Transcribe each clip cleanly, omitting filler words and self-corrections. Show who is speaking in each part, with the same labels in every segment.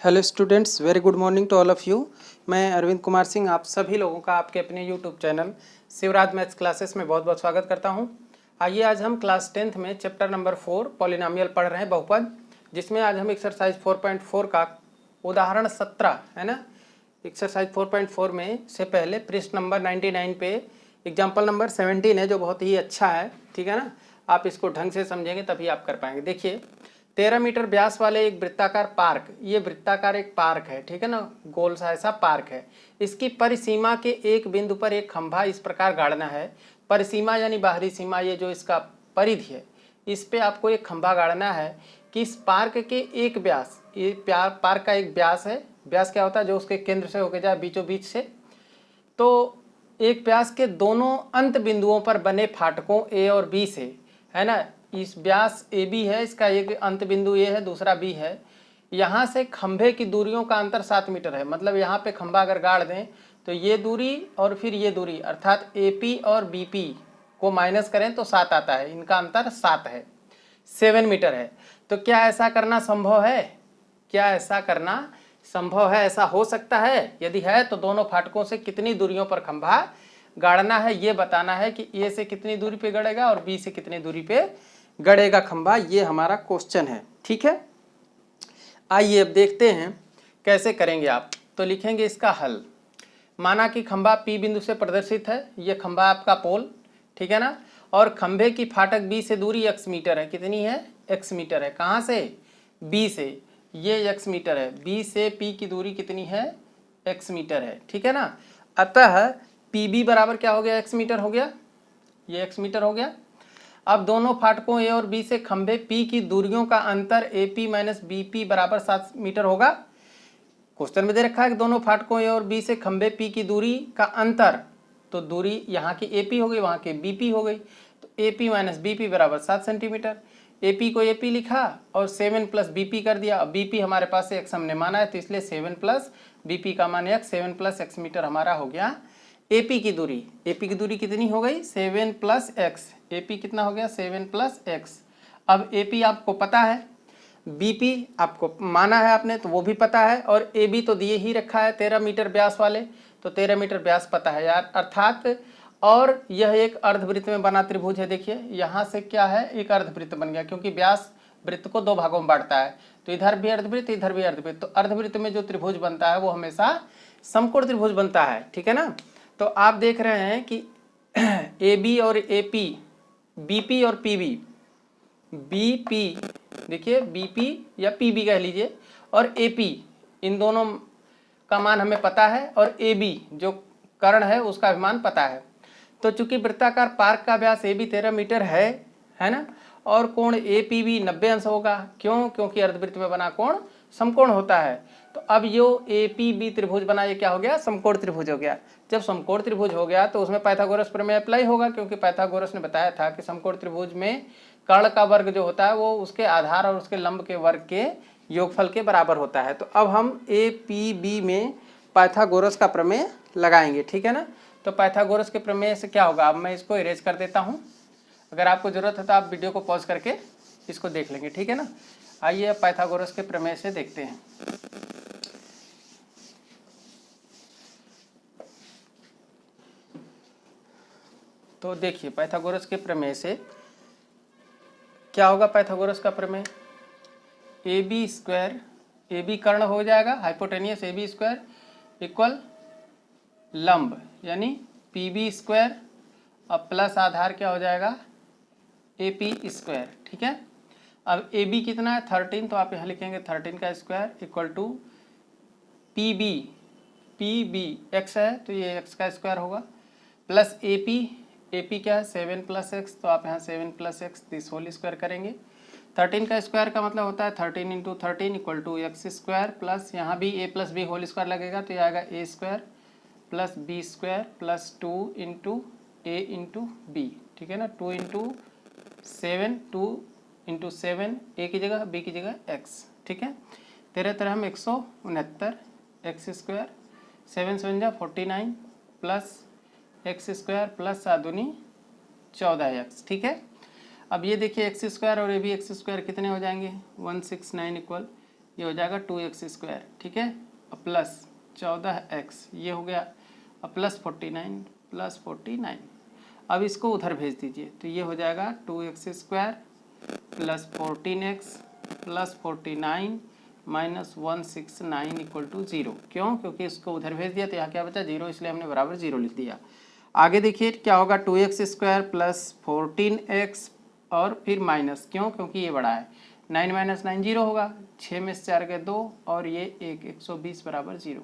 Speaker 1: Hello students, very good morning to all of you. मैं अरविंद कुमार सिंह आप सभी लोगों का आपके अपने YouTube channel Shivraj maths classes में बहुत बहुत स्वागत करता हूं। आइए आज हम क्लास 10th में चैप्टर नंबर 4 पॉलिनोमियल पढ़ रहे हैं, बहुपद, जिसमें आज हम एक्सरसाइज 4.4 का उदाहरण 17 है ना। एक्सरसाइज 4.4 में से पहले पृष्ठ नंबर 99 पे एग्जाम्पल नंबर 17 है, जो बहुत ही अच्छा है, ठीक है ना। आप इसको ढंग से समझेंगे तभी आप कर पाएंगे। देखिए, 13 मीटर व्यास वाले एक वृत्ताकार पार्क, ये वृत्ताकार एक पार्क है, ठीक है ना, गोल सा ऐसा पार्क है। इसकी परिसीमा के एक बिंदु पर एक खंभा इस प्रकार गाड़ना है। परिसीमा यानी बाहरी सीमा, ये जो इसका परिधि है, इस पे आपको एक खंभा गाड़ना है कि इस पार्क के एक व्यास, ये पार्क का एक व्यास है। व्यास क्या होता है? जो उसके केंद्र से होकर जाए बीचों बीच से। तो एक व्यास के दोनों अंत बिंदुओं पर बने फाटकों ए और बी से, है ना, इस व्यास ए बी है, इसका एक अंत बिंदु ए है, दूसरा बी है। यहाँ से खंभे की दूरियों का अंतर 7 मीटर है। मतलब यहाँ पे खंभा अगर गाड़ दें तो ये दूरी और फिर ये दूरी, अर्थात ए पी और बी पी को माइनस करें तो 7 आता है। इनका अंतर 7 है, 7 मीटर है। तो क्या ऐसा करना संभव है? क्या ऐसा करना संभव है? ऐसा हो सकता है? यदि है तो दोनों फाटकों से कितनी दूरियों पर खंभा गाड़ना है, ये बताना है कि ए से कितनी दूरी पे गड़ेगा और बी से कितनी दूरी पे गड़ेगा खंभा। ये हमारा क्वेश्चन है, ठीक है। आइए अब देखते हैं कैसे करेंगे आप। तो लिखेंगे इसका हल। माना कि खंभा पी बिंदु से प्रदर्शित है, ये खंभा आपका पोल, ठीक है ना, और खंभे की फाटक बी से दूरी x मीटर है। कितनी है? x मीटर है। कहाँ से? बी से। ये x मीटर है। बी से पी की दूरी कितनी है? x मीटर है, ठीक है ना। अतः पी बी बराबर क्या हो गया? x मीटर हो गया। ये x मीटर हो गया। अब दोनों फाटकों ए और बी से खंभे पी की दूरियों का अंतर A P minus B P बराबर 7 मीटर होगा। क्वेश्चन में दे रखा है कि दोनों फाटकों ए और बी से खंभे पी की दूरी का अंतर, तो दूरी यहाँ की ए पी हो गई, वहाँ की बी पी हो गई। तो A P minus B P बराबर 7 सेंटीमीटर। ए पी को ए पी लिखा और 7 प्लस बी पी कर दिया। अब बी पी हमारे पास एक्स हमने माना है, तो इसलिए 7 प्लस बी पी का मान एक्स, 7 प्लस एक्स मीटर हमारा हो गया एपी की दूरी। एपी की दूरी कितनी हो गई? 7 प्लस एक्स। एपी कितना हो गया? 7 प्लस एक्स। अब एपी आपको पता है, बीपी आपको माना है आपने, तो वो भी पता है, और एबी तो दिए ही रखा है 13 मीटर व्यास वाले, तो 13 मीटर व्यास पता है यार, अर्थात। और यह एक अर्धवृत्त में बना त्रिभुज है। देखिए यहाँ से क्या है, एक अर्धवृत्त बन गया, क्योंकि व्यास वृत्त को 2 भागों में बांटता है। तो इधर भी अर्धवृत्त, इधर भी अर्धवृत्त। तो अर्धवृत्त में जो त्रिभुज बनता है वो हमेशा समकोण त्रिभुज बनता है, ठीक है ना। तो आप देख रहे हैं कि ए बी और ए पी, बी पी और पी बी, बी पी, देखिए बी पी या पी बी कह लीजिए, और ए पी, इन दोनों का मान हमें पता है, और ए बी जो कर्ण है उसका भी मान पता है। तो चूंकि वृत्ताकार पार्क का व्यास ए बी 13 मीटर है ना, और कोण ए पी बी 90 अंश होगा। क्यों? क्योंकि अर्धवृत्त में बना कोण समकोण होता है। तो अब यो ए पी बी त्रिभुज बना, ये क्या हो गया? समकोण त्रिभुज हो गया। जब समकोण त्रिभुज हो गया तो उसमें पाइथागोरस प्रमेय अप्लाई होगा, क्योंकि पाइथागोरस ने बताया था कि समकोण त्रिभुज में कर्ण का वर्ग जो होता है वो उसके आधार और उसके लंब के वर्ग के योगफल के बराबर होता है। तो अब हम ए पी बी में पाइथागोरस का प्रमेय लगाएंगे, ठीक है ना। तो पाइथागोरस के प्रमेय से क्या होगा? अब मैं इसको इरेज कर देता हूँ। अगर आपको जरूरत है तो आप वीडियो को पॉज करके इसको देख लेंगे, ठीक है ना। आइए अब पाइथागोरस के प्रमेय से देखते हैं। तो देखिए पाइथागोरस के प्रमेय से क्या होगा? पाइथागोरस का प्रमेय, A B square, A B कर्ण हो जाएगा, hypotenuse A B square equal लंब यानी पी बी स्क्वायर, और प्लस आधार क्या हो जाएगा? ए पी स्क्वायर, ठीक है। अब ए बी कितना है? 13, तो आप यहाँ लिखेंगे 13 का square equal to P B X है तो ये एक्स का स्क्वायर होगा, प्लस ए पी क्या है? 7 प्लस एक्स, तो आप यहाँ 7 plus X this whole square करेंगे। 13 का स्क्वायर का मतलब होता है 13 into 13 equal to X square, plus यहाँ भी A plus B whole square लगेगा, तो ये आएगा A square plus B square plus 2 into A into B, ठीक है ना। 2 इंटू 7, 2 इंटू 7, ए की जगह बी की जगह एक्स, ठीक है। 13 हम 169 एक्स स्क्वायर, 7 7 जा 49 प्लस एक्स स्क्वायर प्लस 7 दूनी 14 एक्स, ठीक है। अब ये देखिए एक्स स्क्वायर और ए बी एक्स स्क्वायर कितने हो जाएंगे? 169 इक्वल ये हो जाएगा 2x², ठीक है, प्लस 14x ये हो गया, प्लस 49 अब इसको उधर भेज दीजिए तो ये हो जाएगा 2x² plus 14x plus 49 minus 169 equal to 0। क्यों? क्योंकि इसको उधर भेज दिया तो यहाँ क्या बचा 0, इसलिए हमने बराबर 0 लिख दिया। आगे देखिए क्या होगा 2x² प्लस 14x और फिर माइनस, क्यों? क्योंकि ये बड़ा है, 9 माइनस 9 0 होगा, 6 में से 4 गए 2 और ये 120 बराबर 0।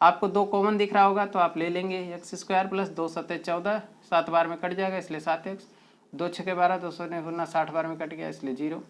Speaker 1: आपको 2 कॉमन दिख रहा होगा तो आप ले लेंगे, x² प्लस 2 7 14, 7 बार में कट जाएगा इसलिए 7x, 2 6 12, 200 ने 60 बार में कट गया इसलिए 0।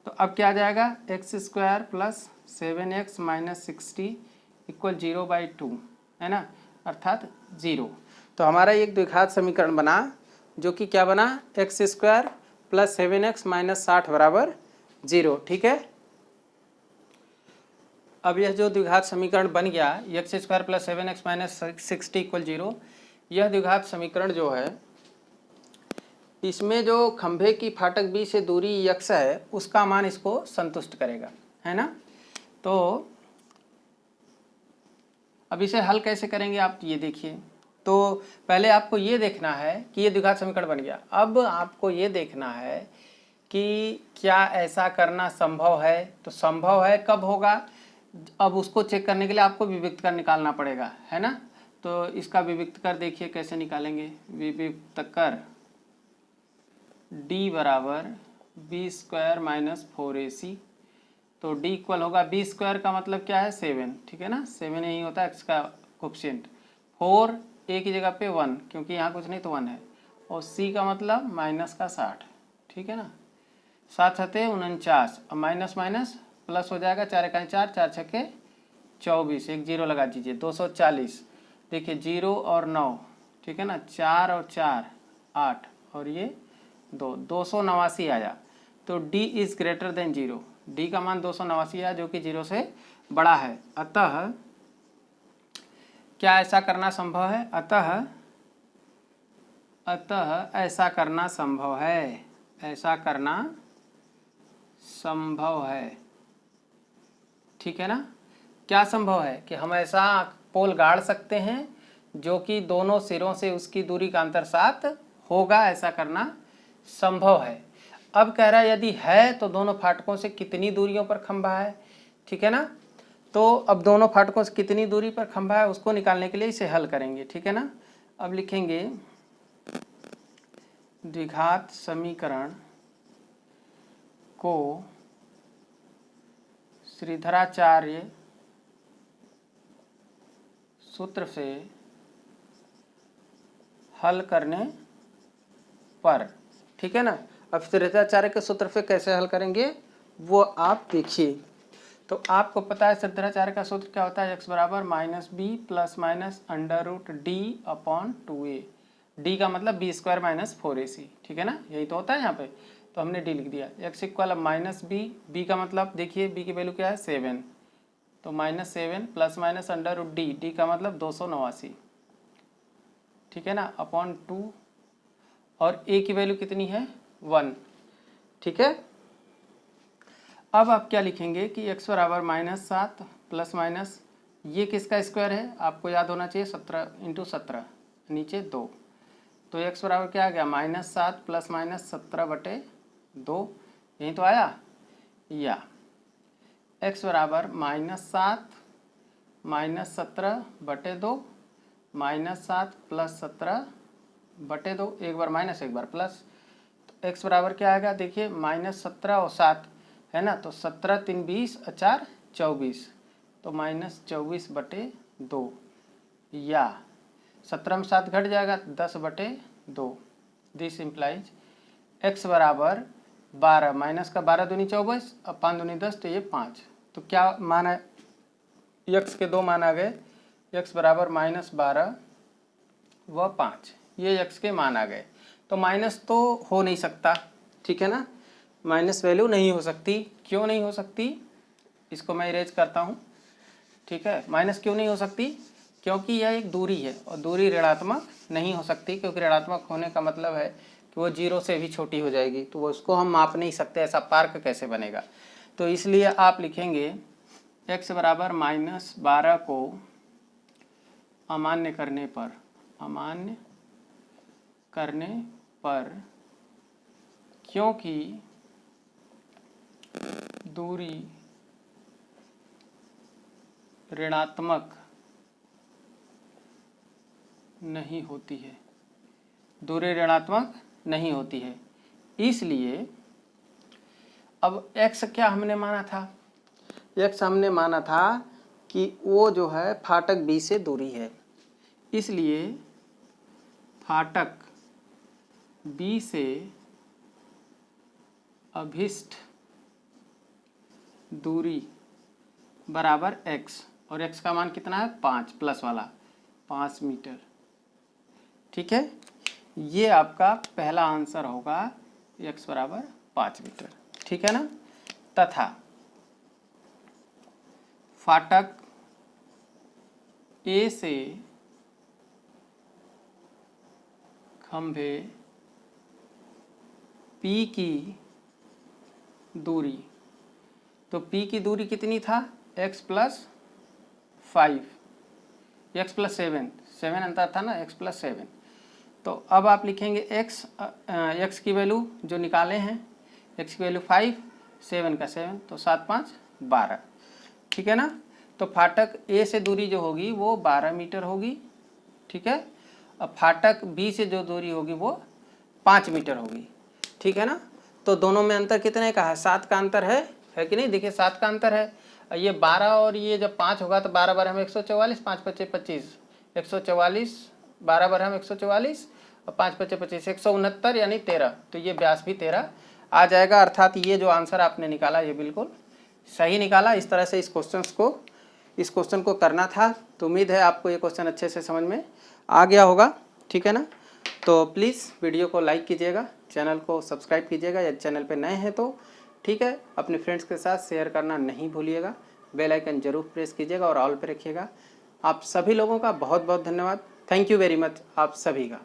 Speaker 1: तो अब क्या आ जाएगा x² plus 7x minus 60 equal 0/2, है ना, अर्थात 0। तो हमारा एक द्विघात समीकरण बना जो कि क्या बना, x² प्लस 7x माइनस 60 बराबर 0, ठीक है। अब यह जो द्विघात समीकरण बन गया x² plus 7x minus 60 equal 0, यह द्विघात समीकरण जो है इसमें जो खंभे की फाटक बी से दूरी x है उसका मान इसको संतुष्ट करेगा, है ना। तो अब इसे हल कैसे करेंगे आप ये देखिए। तो पहले आपको ये देखना है कि ये द्विघात समीकरण बन गया। अब आपको ये देखना है कि क्या ऐसा करना संभव है। तो संभव है कब होगा, अब उसको चेक करने के लिए आपको विविक्त कर निकालना पड़ेगा, है ना। तो इसका विविक्त कर देखिए कैसे निकालेंगे। विविक्त कर d बराबर b² माइनस 4ac। तो d इक्वल होगा b² का मतलब क्या है 7, ठीक है ना, 7 यही होता है x का कोफिशिएंट, 4 a की जगह पे 1 क्योंकि यहाँ कुछ नहीं तो 1 है, और c का मतलब माइनस का 60, ठीक है ना, 7 7 49, अब माइनस माइनस प्लस हो जाएगा, 4 1 4, 4 6 24, एक 0 लगा दीजिए, 240। देखिए 0 और 9, ठीक है ना, 4 और 4 8 और ये 289 आया। तो d is greater than 0, d का मान 289 आया जो कि 0 से बड़ा है। अतः क्या ऐसा करना संभव है, अतः ऐसा करना संभव है, ऐसा करना संभव है, ठीक है ना। क्या संभव है कि हम ऐसा पोल गाड़ सकते हैं जो कि दोनों सिरों से उसकी दूरी का अंतर 7 होगा, ऐसा करना संभव है। अब कह रहा है यदि है तो दोनों फाटकों से कितनी दूरियों पर खंभा है, ठीक है ना। तो अब दोनों फाटकों से कितनी दूरी पर खंभा है उसको निकालने के लिए इसे हल करेंगे, ठीक है ना। अब लिखेंगे द्विघात समीकरण को श्रीधराचार्य सूत्र से हल करने पर, ठीक है ना। अब श्रीधराचार्य के सूत्र से कैसे हल करेंगे वो आप देखिए। तो आपको पता है श्रीधराचार्य का सूत्र क्या होता है, x बराबर -b plus minus √d/2a। d का मतलब b² माइनस 4ac, ठीक है ना, यही तो होता है यहाँ पे। तो हमने d लिख दिया। x इक्वल -b, b का मतलब देखिए b की वैल्यू क्या है 7, तो -7 प्लस माइनस √d, d का मतलब 289, ठीक है ना, अपॉन 2, और a की वैल्यू कितनी है 1, ठीक है। अब आप क्या लिखेंगे कि x बराबर -7 प्लस माइनस ये किसका स्क्वायर है आपको याद होना चाहिए 17 × 17 नीचे 2, तो x बराबर क्या आ गया -7 प्लस माइनस 17/2, यही तो आया। या x बराबर -7 माइनस 17/2 -7 प्लस 17/2, एक बार माइनस एक बार प्लस, तो x बराबर क्या आएगा देखिए -17 और 7 है ना, तो 17 3 20 और 4 24, तो -24/2, या 17 में 7 घट जाएगा 10/2। दिस इम्प्लाइज x बराबर 12, माइनस का 12 दूनी 24 और 5 दूनी 10, तो ये 5। तो क्या मान है, x के दो मान आ गए, x बराबर -12 व 5, ये x के मान आ गए। तो माइनस तो हो नहीं सकता, ठीक है ना, माइनस वैल्यू नहीं हो सकती। क्यों नहीं हो सकती, इसको मैं इरेज करता हूँ, ठीक है। माइनस क्यों नहीं हो सकती, क्योंकि यह एक दूरी है और दूरी ऋणात्मक नहीं हो सकती, क्योंकि ऋणात्मक होने का मतलब है कि वो 0 से भी छोटी हो जाएगी, तो वो उसको हम माप नहीं सकते, ऐसा पार्क कैसे बनेगा। तो इसलिए आप लिखेंगे x बराबर -12 को अमान्य करने पर क्योंकि दूरी ऋणात्मक नहीं होती है, इसलिए अब x क्या हमने माना था? x हमने माना था कि वो जो है फाटक B से दूरी है, इसलिए फाटक B से अभिष्ट दूरी बराबर x, और x का मान कितना है? 5 प्लस वाला 5 मीटर। ठीक है, ये आपका पहला आंसर होगा, x बराबर 5 मीटर। ठीक है ना। तथा फाटक A से खंभे P की दूरी, तो P की दूरी कितनी था? x प्लस 5, x प्लस 7 अंतर था ना, x प्लस 7। तो अब आप लिखेंगे x की वैल्यू जो निकाले हैं, x की वैल्यू 5, 7 का 7, तो 7 5 12। ठीक है ना। तो फाटक A से दूरी जो होगी वो 12 मीटर होगी। ठीक है। अब फाटक B से जो दूरी होगी वो 5 मीटर होगी। ठीक है ना। तो दोनों में अंतर कितने का है? 7 का अंतर है कि नहीं? देखिए 7 का अंतर है। ये 12 और ये जब 5 होगा तो 12 बार हम 144, 5 पच्चे 25, 144, 12 बार हम 144 और 5 पच्चे 25, 169 यानी 13। तो ये व्यास भी 13 आ जाएगा। अर्थात ये जो आंसर आपने निकाला ये बिल्कुल सही निकाला। इस तरह से इस क्वेश्चन को करना था। तो उम्मीद है आपको ये क्वेश्चन अच्छे से समझ में आ गया होगा। ठीक है ना। तो प्लीज़ वीडियो को लाइक कीजिएगा, चैनल को सब्सक्राइब कीजिएगा यदि चैनल पे नए हैं तो। ठीक है। अपने फ्रेंड्स के साथ शेयर करना नहीं भूलिएगा, बेल आइकन जरूर प्रेस कीजिएगा और ऑल पे रखिएगा। आप सभी लोगों का बहुत बहुत धन्यवाद। थैंक यू वेरी मच आप सभी का।